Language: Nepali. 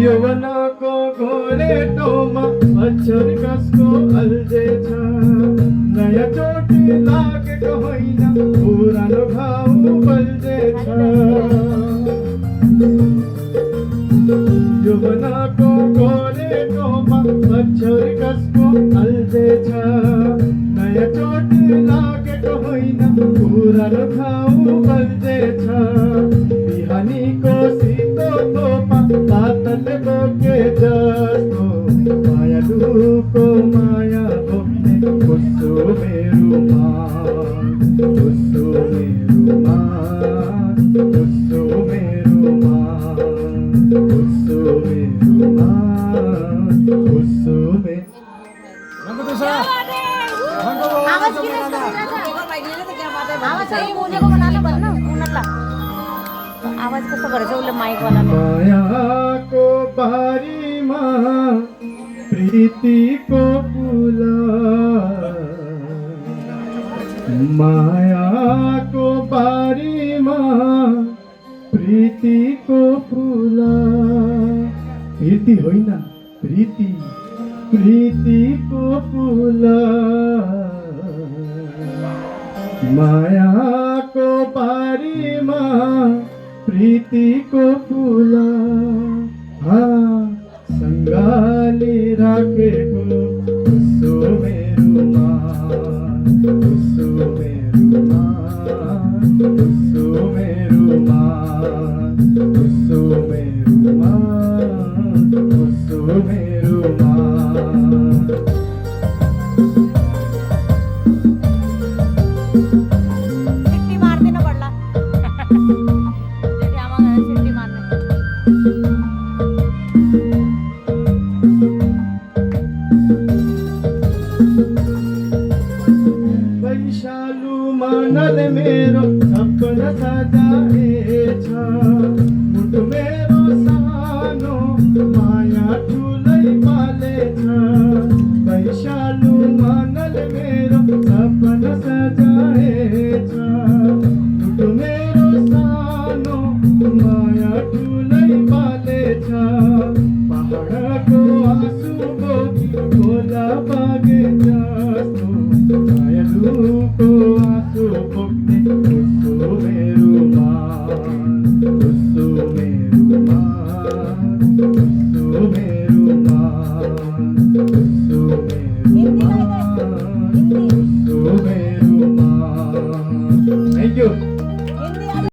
यौवनको घोरेटोमा अक्षर कसको अल्झेछ। नयाँ चोट लागेको होइन, पुरानो घाउ बल्झेछ। यौवनको घोरेटोमा अक्षर कसको अल्झेछ। नयाँ चोट लागेको होइन, पुरानो घाउ बल्झेछ। बिहानीको शीतो थोपा पातल बोके जस्तो, मायालुको माया बोक्ने कस्तो मेरो मान, कस्तो मेरो मान, कस्तो मेरो मान, कस्तो मेरो मान, कस्तो मेरो। आवाज कस्तो गरेछ उसले माइकवालाले। मायाको बारीमा प्रीतिको फुल, मायाको बारीमा प्रीतिको फुल। प्रीति होइन, प्रीति, प्रीतिको फुल। मायाको बारीमा प्रीतिको फुल। सँगाले राखेको कस्तो मेरो मान, कस्तो मेरो मान, कस्तो मेरो मान, कस्तो मेरो मान, कस्तो मेरो मान। सिट्टी मार्दिन पडला। जेठी आम्हाला सिट्टी मार्ने। वैशालु मनले मेरो सपना सजाएछ। मुटु मेरो सानो माया ठुलै पालेछ। वैशालु मनले मेरो सपना सजाएछ। मुटु मेरो सानो माया ठुलै पालेछ। पहाडको आँसु बोकी खोला बागे जस्तो, मायालुको आँसु बोक्ने कस्तो मेरो मान, कस्तो मेरो मान, कस्तो मेरो मान, कस्तो मेरो